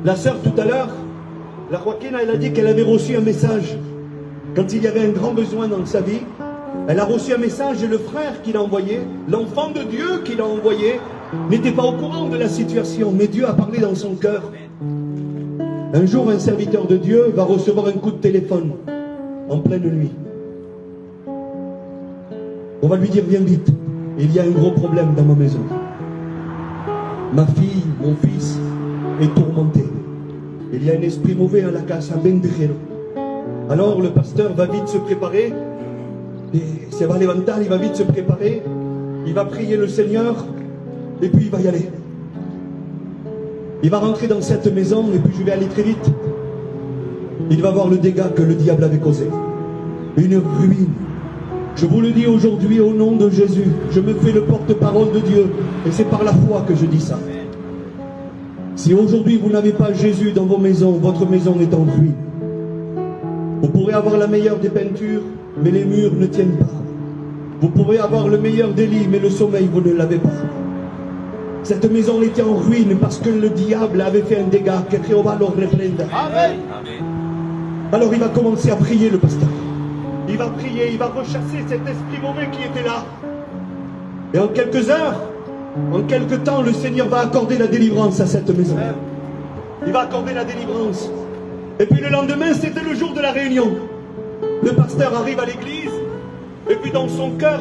La sœur, tout à l'heure, la Joaquina, elle a dit qu'elle avait reçu un message. Quand il y avait un grand besoin dans sa vie, elle a reçu un message et le frère qui l'a envoyé, l'enfant de Dieu qui l'a envoyé, n'était pas au courant de la situation, mais Dieu a parlé dans son cœur. Un jour, un serviteur de Dieu va recevoir un coup de téléphone en pleine nuit. On va lui dire, viens vite, il y a un gros problème dans ma maison. Ma fille, mon fils est tourmenté. Il y a un esprit mauvais à la casa, bendejero. Alors le pasteur va vite se préparer. Et se va levantar, il va vite se préparer. Il va prier le Seigneur. Et puis il va y aller. Il va rentrer dans cette maison. Et puis je vais aller très vite. Il va voir le dégât que le diable avait causé. Une ruine. Je vous le dis aujourd'hui au nom de Jésus. Je me fais le porte-parole de Dieu. Et c'est par la foi que je dis ça. Si aujourd'hui vous n'avez pas Jésus dans vos maisons, votre maison est en ruine. Vous pourrez avoir la meilleure des peintures, mais les murs ne tiennent pas. Vous pourrez avoir le meilleur des lits, mais le sommeil, vous ne l'avez pas. Cette maison était en ruine parce que le diable avait fait un dégât. Que Jéhovah le reprenda. Amen. Alors il va commencer à prier, le pasteur. Il va prier, il va rechasser cet esprit mauvais qui était là. Et en quelques heures, en quelque temps, le Seigneur va accorder la délivrance à cette maison. Il va accorder la délivrance. Et puis le lendemain, c'était le jour de la réunion. Le pasteur arrive à l'église. Et puis dans son cœur,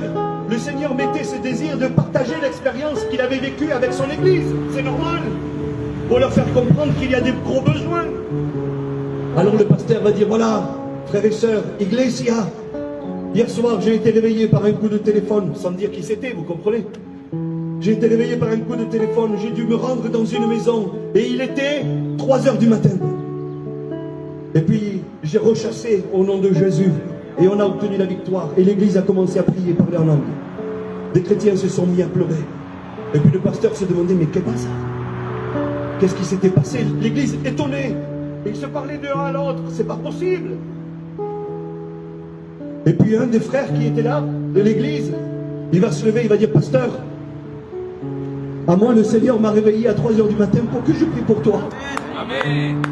le Seigneur mettait ce désir de partager l'expérience qu'il avait vécue avec son église. C'est normal. Pour leur faire comprendre qu'il y a des gros besoins. Alors le pasteur va dire, voilà, frères et sœurs, Iglesia, hier soir j'ai été réveillé par un coup de téléphone, sans dire qui c'était, vous comprenez? J'ai été réveillé par un coup de téléphone, j'ai dû me rendre dans une maison, et il était 3 heures du matin. Et puis, j'ai rechassé au nom de Jésus, et on a obtenu la victoire, et l'église a commencé à prier, parler en langue. Des chrétiens se sont mis à pleurer. Et puis le pasteur se demandait, mais qu'est-ce que c'est ça? Qu'est-ce qui s'était passé? L'église étonnée. Ils se parlaient de l'un à l'autre, c'est pas possible. Et puis un des frères qui était là, de l'église, il va se lever, il va dire, pasteur, à moi le Seigneur m'a réveillé à 3 heures du matin pour que je prie pour toi. Amen.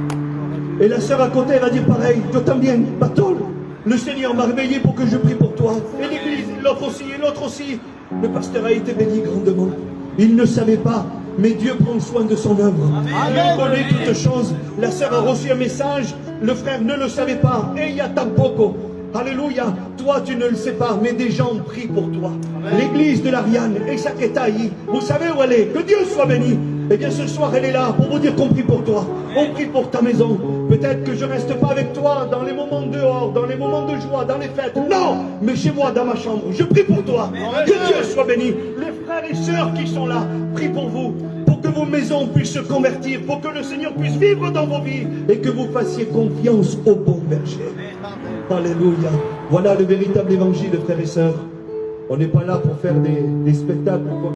Et la sœur à côté elle va dire pareil, je t'aime Batol, le Seigneur m'a réveillé pour que je prie pour toi. Et l'église, l'autre aussi, et l'autre aussi. Le pasteur a été béni grandement. Il ne savait pas, mais Dieu prend soin de son œuvre. Il connaît toutes choses. La sœur a reçu un message, le frère ne le savait pas. Et il y a tampoco. Alléluia, toi tu ne le sais pas, mais des gens prient pour toi. L'église de l'Ariane, Esaketaï, vous savez où elle est? Que Dieu soit béni. Eh bien ce soir elle est là pour vous dire qu'on prie pour toi. On prie pour ta maison. Peut-être que je ne reste pas avec toi dans les moments dehors, dans les moments de joie, dans les fêtes. Non, mais chez moi, dans ma chambre, je prie pour toi. Que Dieu soit béni. Les frères et sœurs qui sont là, prient pour vous. Pour que vos maisons puissent se convertir, pour que le Seigneur puisse vivre dans vos vies et que vous fassiez confiance au bon berger. Alléluia. Voilà le véritable évangile, frères et sœurs. On n'est pas là pour faire des spectacles.